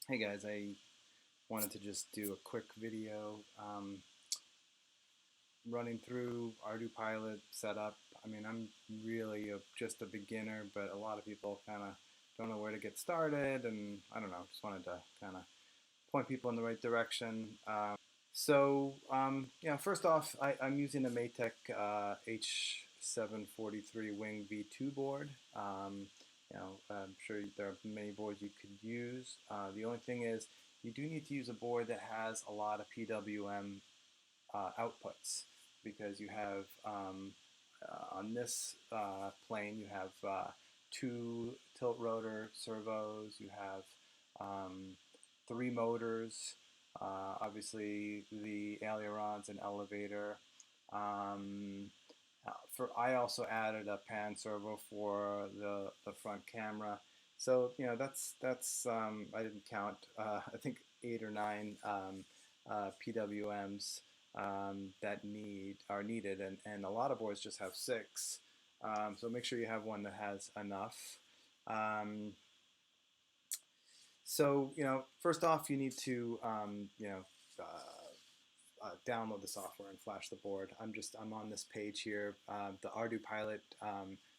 Hey guys, I wanted to just do a quick video running through Ardupilot setup. I mean, I'm really just a beginner, but a lot of people kind of don't know where to get started, and I don't know, just wanted to kind of point people in the right direction. First off, I'm using a Maytech H743 Wing V2 board. I'm sure there are many boards you could use. The only thing is, you do need to use a board that has a lot of PWM outputs because you have on this plane you have two tilt rotor servos, you have three motors, obviously the ailerons and elevator. I also added a pan servo for the front camera. So that's I didn't count. I think 8 or 9 PWMs that are needed, and a lot of boards just have 6. So make sure you have one that has enough. Um, First off, you need to download the software and flash the board. I'm on this page here. The Ardupilot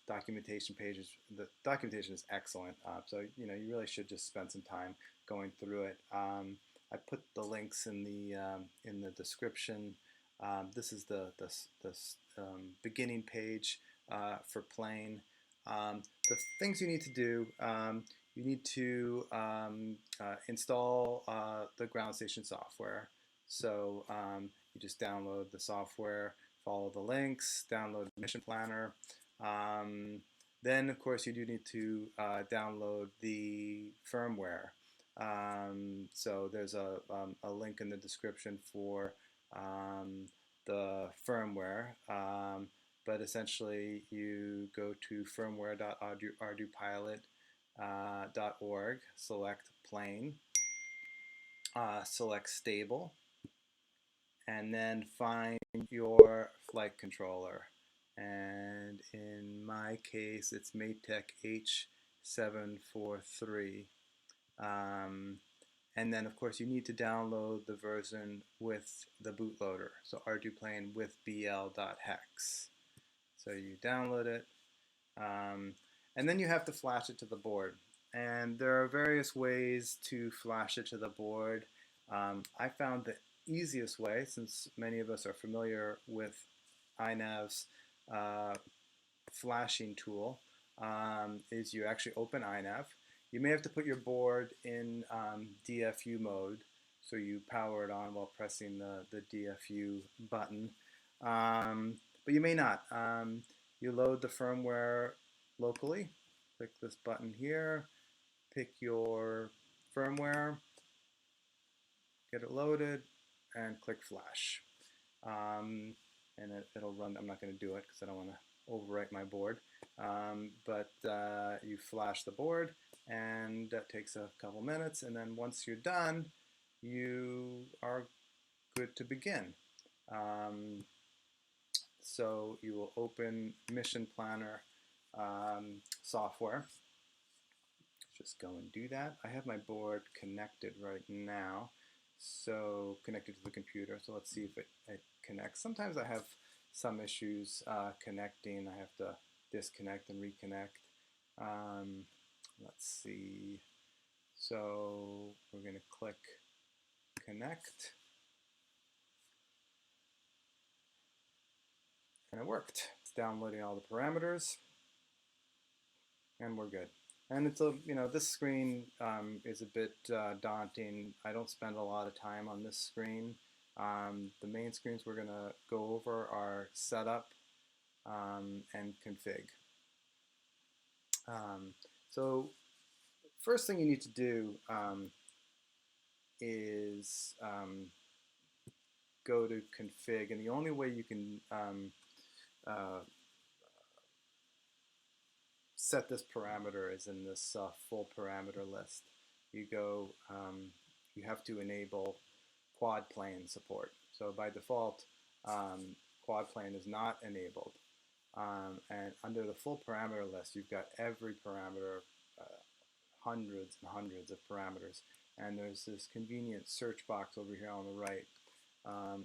documentation page the documentation is excellent. So you really should just spend some time going through it. I put the links in the description. This is the beginning page for plane. The things you need to do. You need to install the ground station software. So you just download the software, follow the links, download the mission planner. Then, of course, you do need to download the firmware. So there's a link in the description for the firmware. But essentially, you go to firmware.ardupilot.org, select plane, select stable, and then find your flight controller. And in my case, it's Maytech H743. And then, of course, you need to download the version with the bootloader, so Arduplane with bl.hex. So you download it, and then you have to flash it to the board. And there are various ways to flash it to the board. I found the easiest way, since many of us are familiar with iNav's flashing tool, is you actually open iNav. You may have to put your board in DFU mode, so you power it on while pressing the DFU button. But you may not. You load the firmware locally. Click this button here, pick your firmware, get it loaded, and click flash. And it'll run. I'm not going to do it because I don't want to overwrite my board. But you flash the board, and that takes a couple minutes. And then once you're done, you are good to begin. So you will open Mission Planner software. Just go and do that. I have my board connected right now, so connected to the computer. So let's see if it connects. Sometimes I have some issues connecting. I have to disconnect and reconnect. Let's see. So we're going to click connect. And it worked. It's downloading all the parameters, and we're good. And it's this screen is a bit daunting. I don't spend a lot of time on this screen. The main screens we're going to go over are setup and config. So first thing you need to do is go to config, and the only way you can set this parameter is in this full parameter list. You have to enable quad plane support. So by default, quad plane is not enabled. And under the full parameter list, you've got every parameter, hundreds and hundreds of parameters. And there's this convenient search box over here on the right,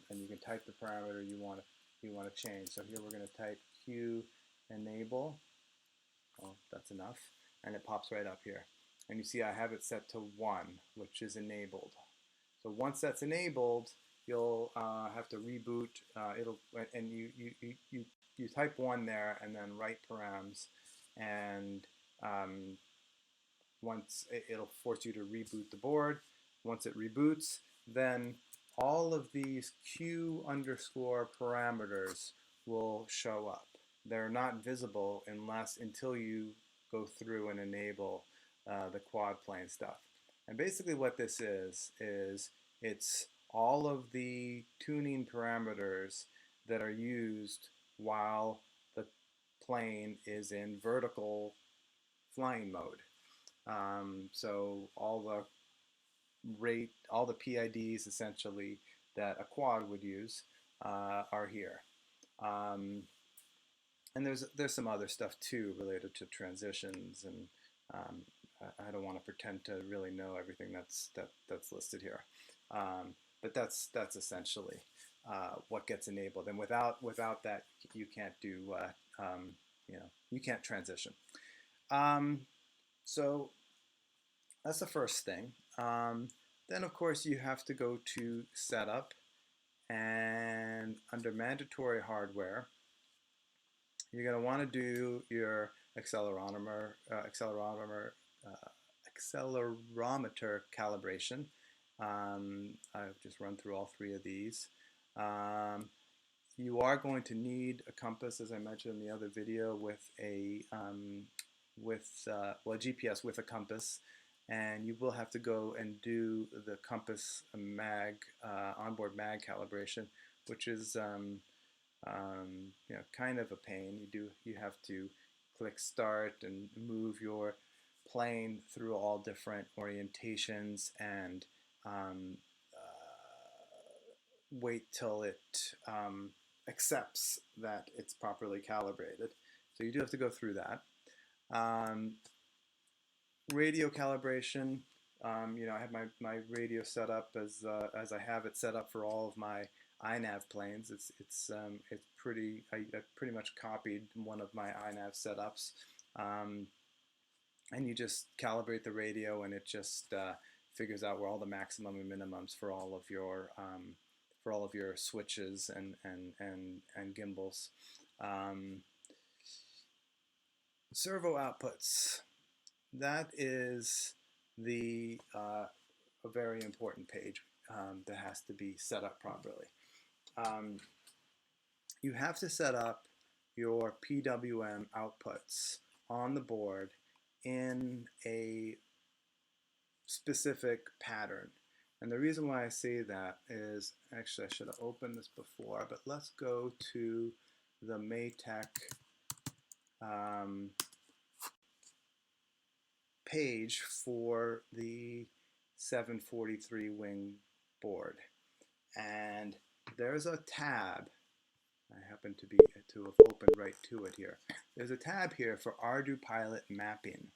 and you can type the parameter you want to change. So here we're going to type Q enable. Well, that's enough, and it pops right up here. And you see I have it set to 1, which is enabled. So once that's enabled, you'll have to reboot. And you type 1 there, and then write params, and once it'll force you to reboot the board. Once it reboots, then all of these Q underscore parameters will show up. They're not visible until you go through and enable the quad plane stuff. And basically what this is it's all of the tuning parameters that are used while the plane is in vertical flying mode. So all the PIDs essentially that a quad would use are here. And there's some other stuff too related to transitions, and I don't want to pretend to really know everything that's listed here. But that's essentially what gets enabled, and without that you can't do you can't transition. So that's the first thing. Then of course you have to go to setup, and under mandatory hardware you're going to want to do your accelerometer calibration. I've just run through all 3 of these. You are going to need a compass, as I mentioned in the other video, with a GPS with a compass, and you will have to go and do the compass onboard mag calibration, which is kind of a pain. You have to click start and move your plane through all different orientations, and wait till it accepts that it's properly calibrated. So you do have to go through that. Radio calibration. I have my radio set up as I have it set up for all of my iNav planes. It's pretty. I pretty much copied one of my iNav setups, and you just calibrate the radio, and it just figures out where all the maximum and minimums for all of your switches and gimbals. Servo outputs. That is a very important page that has to be set up properly. You have to set up your PWM outputs on the board in a specific pattern. And the reason why I say that is, actually I should have opened this before, but let's go to the Maytech page for the 743 wing board. And there's a tab. I happen to have opened right to it here. There's a tab here for Ardupilot mapping.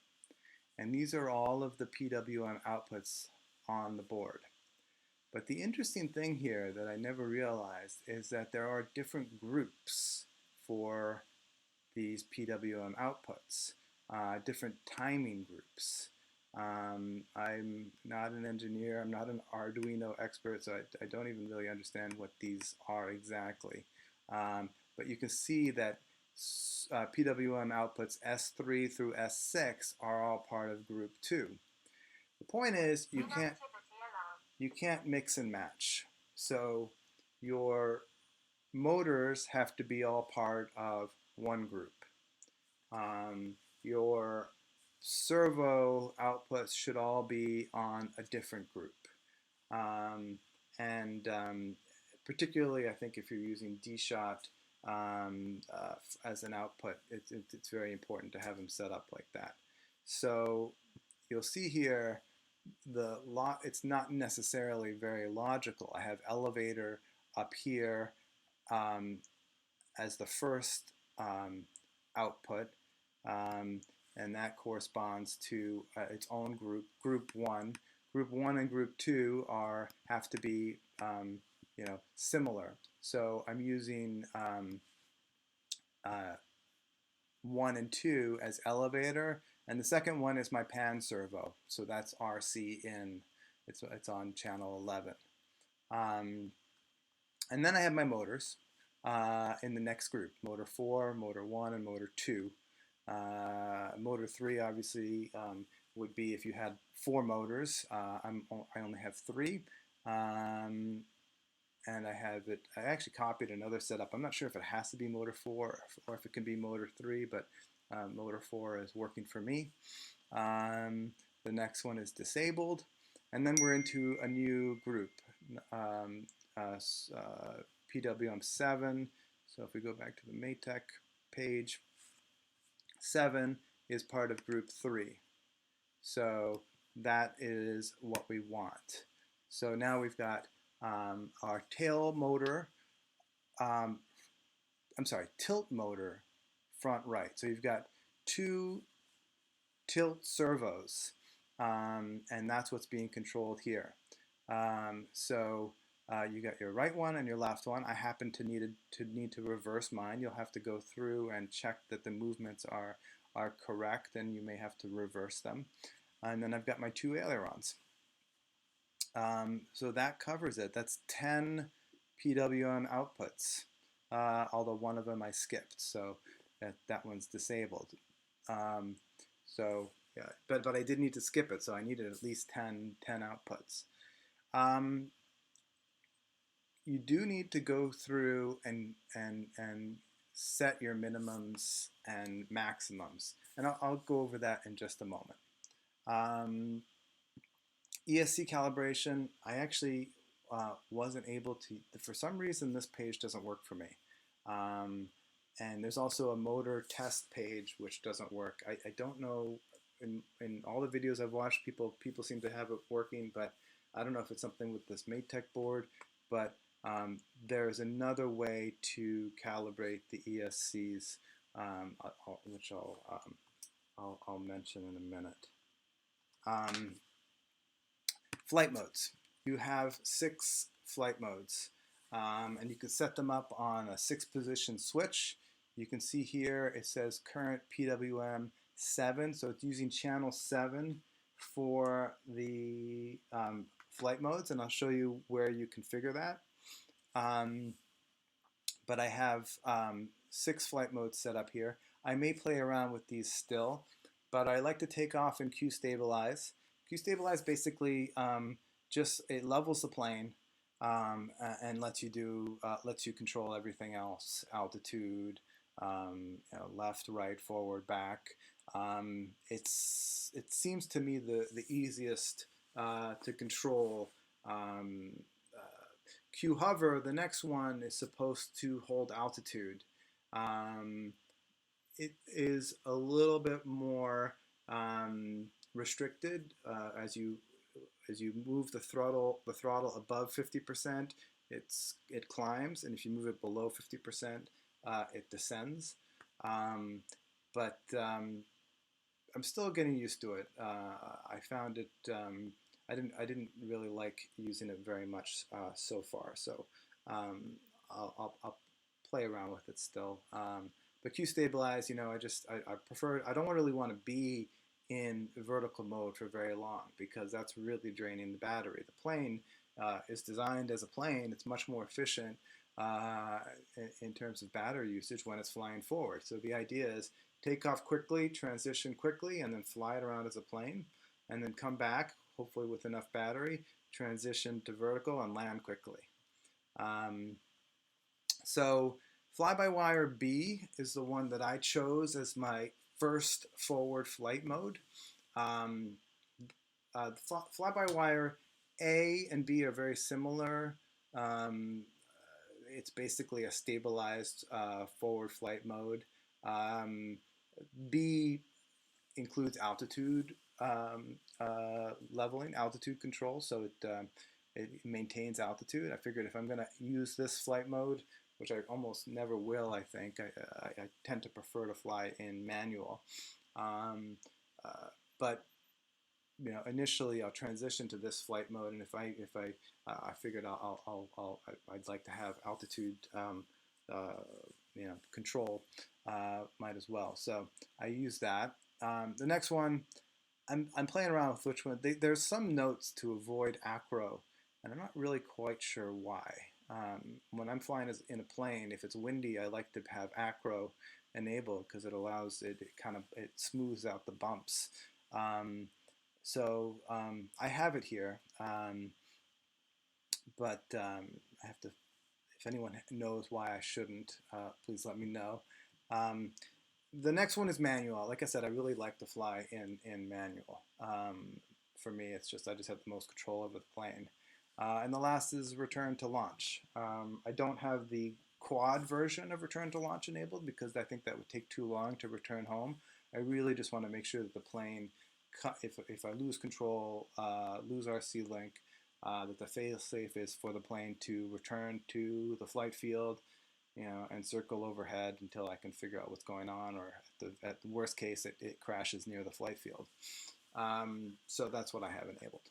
And these are all of the PWM outputs on the board. But the interesting thing here that I never realized is that there are different groups for these PWM outputs, different timing groups. I'm not an engineer, I'm not an Arduino expert, so I don't even really understand what these are exactly. But you can see that PWM outputs S3 through S6 are all part of group 2. The point is you can't mix and match. So your motors have to be all part of one group. Your servo outputs should all be on a different group. Particularly I think if you're using D-Shot as an output, it's very important to have them set up like that. So you'll see here it's not necessarily very logical. I have elevator up here as the first output, and that corresponds to its own group, Group 1. Group 1 and Group 2 have to be similar. So I'm using 1 and 2 as elevator, and the second one is my pan servo. So that's RC in. It's on channel 11. And then I have my motors in the next group: motor 4, motor 1, and motor 2. Motor 3 obviously would be if you had 4 motors. I only have 3. And I actually copied another setup. I'm not sure if it has to be motor 4 or if it can be motor 3, but motor 4 is working for me. The next one is disabled. And then we're into a new group, PWM 7. So if we go back to the Maytech page, 7 is part of group 3. So that is what we want. So now we've got our tail motor, tilt motor front right. So you've got 2 tilt servos, and that's what's being controlled here. So you got your right one and your left one. I happen to need to reverse mine. You'll have to go through and check that the movements are correct, and you may have to reverse them. And then I've got my 2 ailerons. So that covers it. That's 10 PWM outputs, although one of them I skipped, so that one's disabled. So yeah, but I did need to skip it, so I needed at least 10 outputs. You do need to go through and set your minimums and maximums, and I'll go over that in just a moment. ESC calibration, I actually wasn't able to, for some reason this page doesn't work for me. And there's also a motor test page which doesn't work. I don't know, in all the videos I've watched, people seem to have it working, but I don't know if it's something with this Maytech board, but there's another way to calibrate the ESCs, which I'll mention in a minute. Flight modes. You have 6 flight modes, and you can set them up on a 6-position switch. You can see here it says current PWM 7, so it's using channel 7 for the flight modes, and I'll show you where you configure that. But I have 6 flight modes set up here. I may play around with these still, but I like to take off and Q-stabilize. Q-stabilize basically just it levels the plane and lets you control everything else: altitude, left, right, forward, back. It seems to me the easiest to control. Q hover, the next one, is supposed to hold altitude. It is a little bit more restricted as you move the throttle above 50%, it climbs, and if you move it below 50%, it descends. But I'm still getting used to it. I found it. I didn't really like using it very much so far. So I'll play around with it still. But Q-stabilize, I prefer. I don't really want to be in vertical mode for very long, because that's really draining the battery. The plane is designed as a plane. It's much more efficient in terms of battery usage when it's flying forward. So the idea is take off quickly, transition quickly, and then fly it around as a plane, and then come back, hopefully with enough battery, transition to vertical, and land quickly. So fly-by-wire B is the one that I chose as my first forward flight mode. Fly-by-wire A and B are very similar. It's basically a stabilized forward flight mode. B includes altitude leveling, altitude control, so it maintains altitude. I figured if I'm going to use this flight mode, which I almost never will, I think, I tend to prefer to fly in manual. Um, but initially I'll transition to this flight mode, and I figured I'd like to have altitude control, might as well. So I use that. The next one, I'm playing around with which one. There's some notes to avoid acro, and I'm not really quite sure why. When I'm flying in a plane, if it's windy, I like to have acro enabled because it allows it smooths out the bumps. I have it here, but I have to. If anyone knows why I shouldn't, please let me know. The next one is manual. Like I said, I really like to fly in manual. For me, it's just I just have the most control over the plane. And the last is return to launch. I don't have the quad version of return to launch enabled because I think that would take too long to return home. I really just want to make sure that the plane, if I lose control, lose RC link, that the fail-safe is for the plane to return to the flight field, and circle overhead until I can figure out what's going on, or at the worst case, it crashes near the flight field. So that's what I have enabled.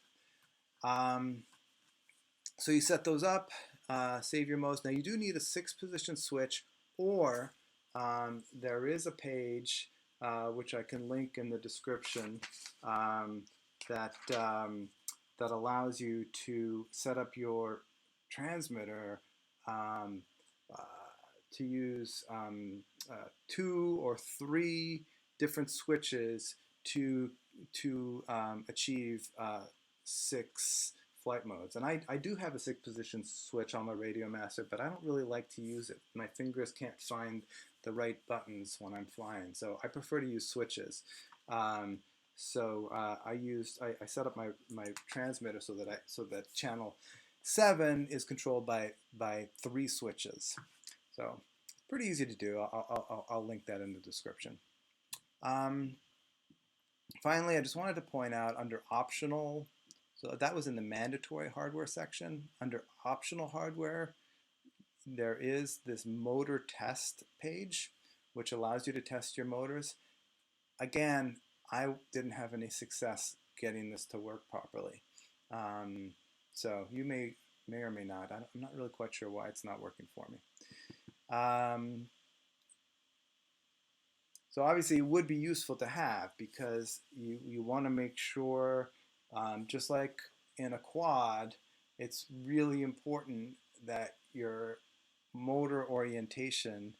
So you set those up, save your modes. Now you do need a 6-position switch, or there is a page which I can link in the description that allows you to set up your transmitter to use 2 or 3 different switches to achieve 6 flight modes. And I do have a 6-position switch on my Radio Master, but I don't really like to use it. My fingers can't find the right buttons when I'm flying, so I prefer to use switches. I set up my transmitter so that channel 7 is controlled by 3 switches. So it's pretty easy to do. I'll link that in the description. Finally, I just wanted to point out under optional, so that was in the mandatory hardware section. Under optional hardware, there is this motor test page, which allows you to test your motors. Again, I didn't have any success getting this to work properly. So you may or may not. I'm not really quite sure why it's not working for me. So obviously it would be useful to have, because you want to make sure, just like in a quad, it's really important that your motor orientation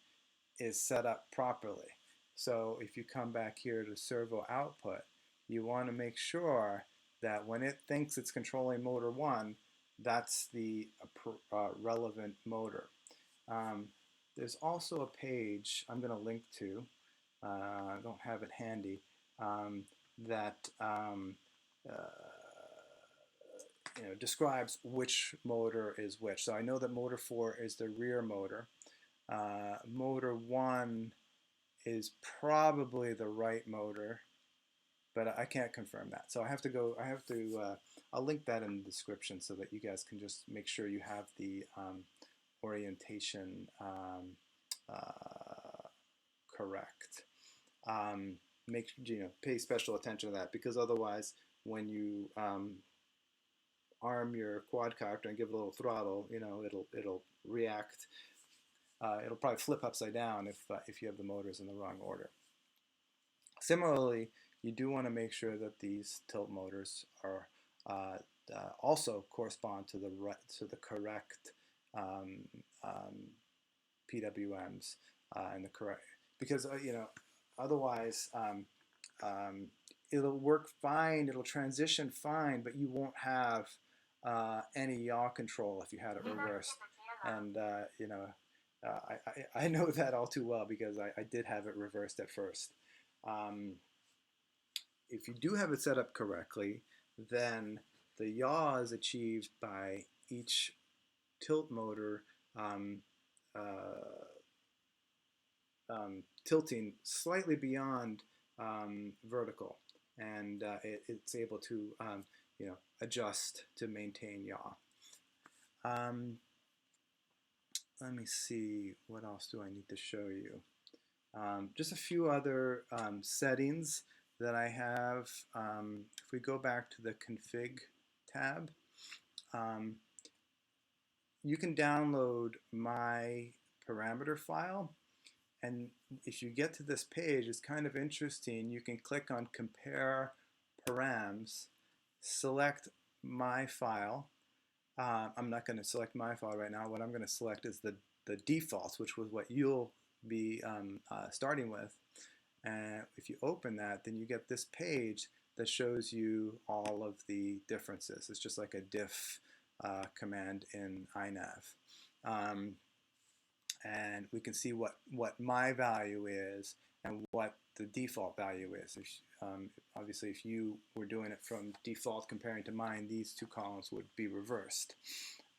is set up properly. So if you come back here to servo output, you want to make sure that when it thinks it's controlling motor 1, that's the relevant motor. There's also a page I'm going to link to, I don't have it handy, that describes which motor is which. So I know that motor 4 is the rear motor. Motor 1 is probably the right motor, but I can't confirm that. So I'll link that in the description so that you guys can just make sure you have the orientation correct. Pay special attention to that, because otherwise, when you arm your quadcopter and give it a little throttle, it'll react. It'll probably flip upside down if you have the motors in the wrong order. Similarly, you do want to make sure that these tilt motors are also correspond to the correct PWMs and the correct, because otherwise it'll work fine, it'll transition fine, but you won't have any yaw control if you had it reversed. And I know that all too well, because I did have it reversed at first. If you do have it set up correctly, then the yaw is achieved by each tilt motor tilting slightly beyond vertical, and it's able to adjust to maintain yaw. Let me see, what else do I need to show you? Just a few other settings that I have. If we go back to the config tab, you can download my parameter file, and if you get to this page, it's kind of interesting. You can click on compare params, select my file. I'm not going to select my file right now. What I'm going to select is the defaults, which was what you'll be starting with. And if you open that, then you get this page that shows you all of the differences. It's just like a diff command in iNav. And we can see what my value is and what the default value is. Obviously, if you were doing it from default comparing to mine, these two columns would be reversed.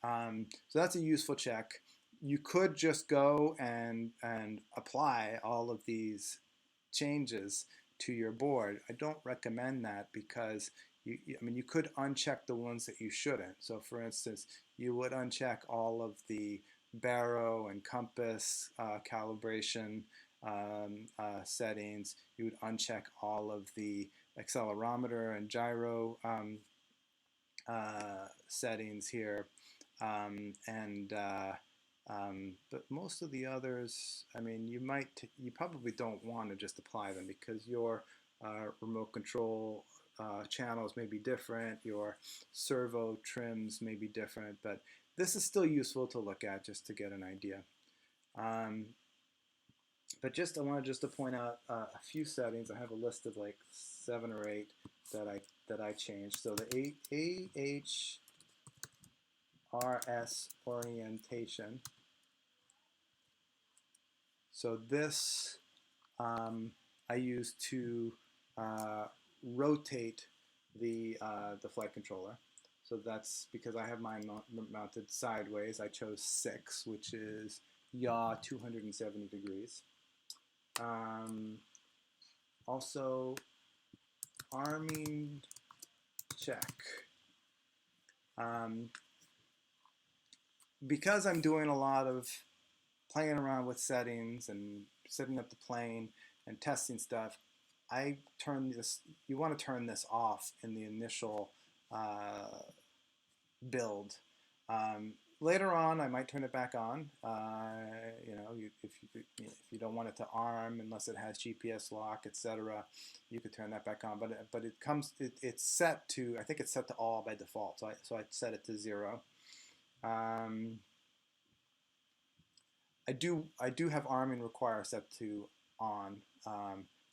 So that's a useful check. You could just go and apply all of these changes to your board. I don't recommend that because you could uncheck the ones that you shouldn't. So for instance, you would uncheck all of the baro and compass calibration settings. You would uncheck all of the accelerometer and gyro settings here, but most of the others, you probably don't want to just apply them because your remote control channels may be different, your servo trims may be different, but this is still useful to look at just to get an idea. But I wanted just to point out a few settings. I have a list of like 7 or 8 that I changed. So the AHRS orientation. So this I use to rotate the flight controller. So that's because I have mine mounted sideways. I chose 6, which is yaw 270 degrees. Also, arming check. Because I'm doing a lot of playing around with settings and setting up the plane and testing stuff, you want to turn this off in the initial build. Later on, I might turn it back on. If you don't want it to arm unless it has GPS lock, etc., you could turn that back on. But it's set to, I think it's set to all by default. So I set it to 0. I do have arming require set to on.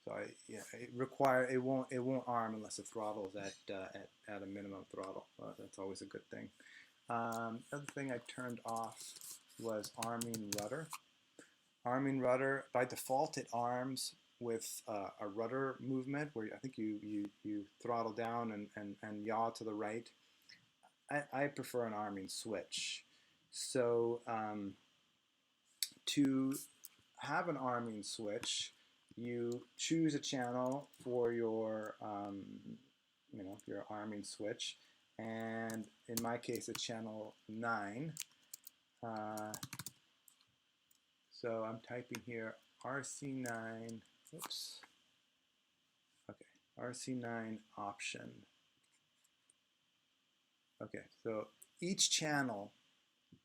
It won't arm unless the throttle is at a minimum throttle. That's always a good thing. Other thing I turned off was arming rudder. Arming rudder, by default it arms with a rudder movement where I think you throttle down and yaw to the right. I prefer an arming switch. So to have an arming switch, you choose a channel for your your arming switch, and in my case it's channel 9. So I'm typing here RC9, oops, okay, RC9 option. Okay, so each channel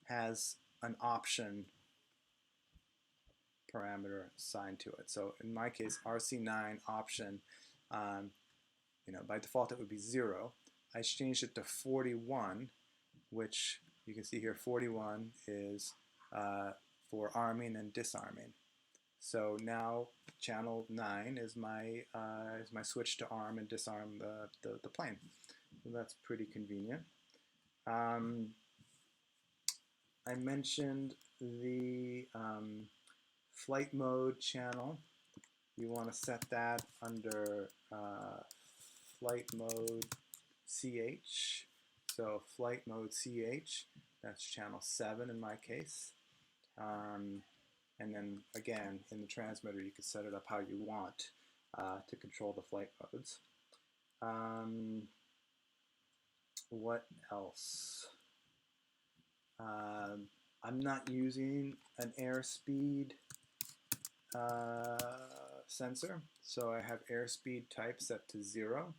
has an option parameter assigned to it. So in my case, RC9 option, by default it would be 0. I changed it to 41, which you can see here 41 is for arming and disarming. So now channel 9 is my switch to arm and disarm the plane. So that's pretty convenient. I mentioned the flight mode channel. You want to set that under flight mode CH. So flight mode CH, that's channel 7 in my case. And then again, in the transmitter, you can set it up how you want to control the flight modes. What else? I'm not using an airspeed sensor. So I have airspeed type set to 0.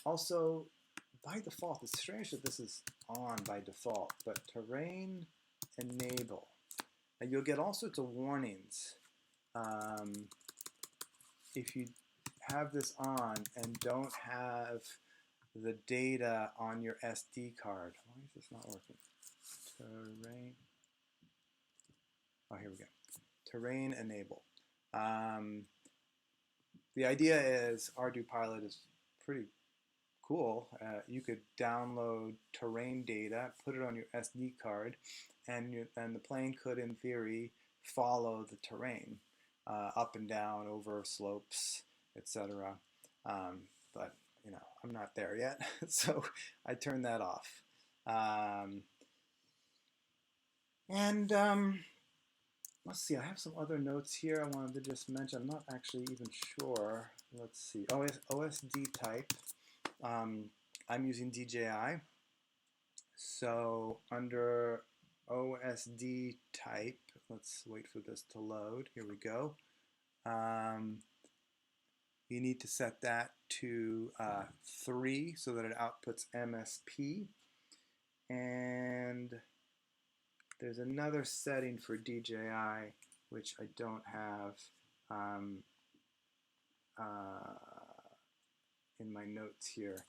Also, by default, it's strange that this is on by default, but terrain enable. And you'll get all sorts of warnings if you have this on and don't have the data on your SD card. Why is this not working? Terrain. Oh, here we go. Terrain enable. The idea is Ardupilot is pretty cool. You could download terrain data, put it on your SD card, and the plane could, in theory, follow the terrain up and down, over slopes, etc. But you know, I'm not there yet, so I turned that off. Let's see, I have some other notes here I wanted to just mention. I'm not actually even sure. Let's see, OSD type. I'm using DJI. So under OSD type, let's wait for this to load. Here we go. You need to set that to 3 so that it outputs MSP. And there's another setting for DJI which I don't have in my notes here.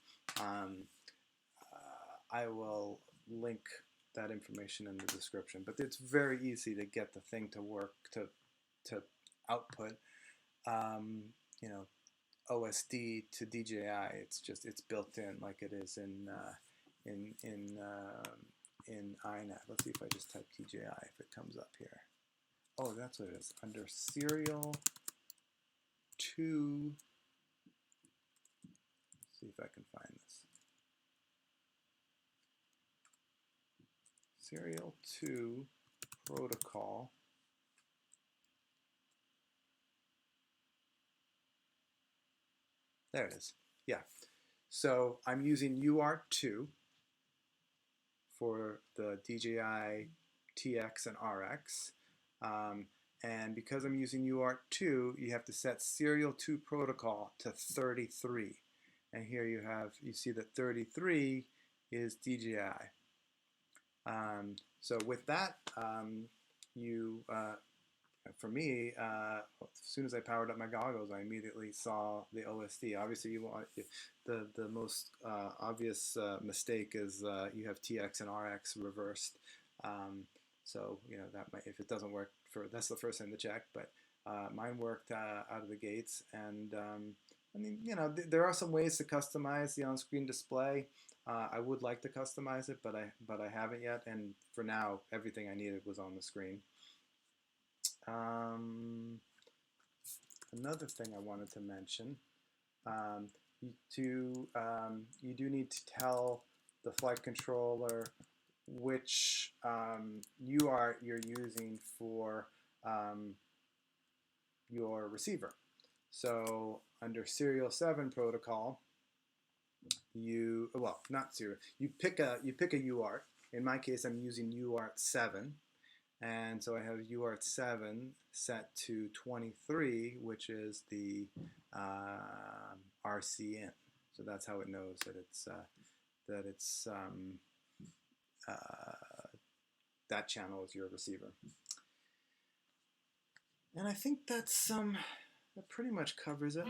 I will link that information in the description, but it's very easy to get the thing to work, to output you know, OSD to DJI. It's built in like it is in iNet. Let's see if I just type DJI if it comes up here. Oh, that's what it is. Under serial 2. Let's see if I can find this. Serial 2 protocol. There it is. Yeah. So I'm using UART2 for the DJI TX and RX. And because I'm using UART2, you have to set serial 2 protocol to 33. And here you see that 33 is DJI. So with that, for me, as soon as I powered up my goggles, I immediately saw the OSD. Obviously, you want the most obvious mistake is you have TX and RX reversed. So you know that might, if it doesn't work, that's the first thing to check. But mine worked out of the gates, and I mean, you know, there are some ways to customize the on-screen display. I would like to customize it, but I haven't yet. And for now, everything I needed was on the screen. Another thing I wanted to mention, you do need to tell the flight controller which UART you're using for your receiver. So under serial 7 protocol, you pick a UART. In my case, I'm using UART 7. And so I have UART 7 set to 23, which is the RCN. So that's how it knows that that channel is your receiver. And I think that pretty much covers it.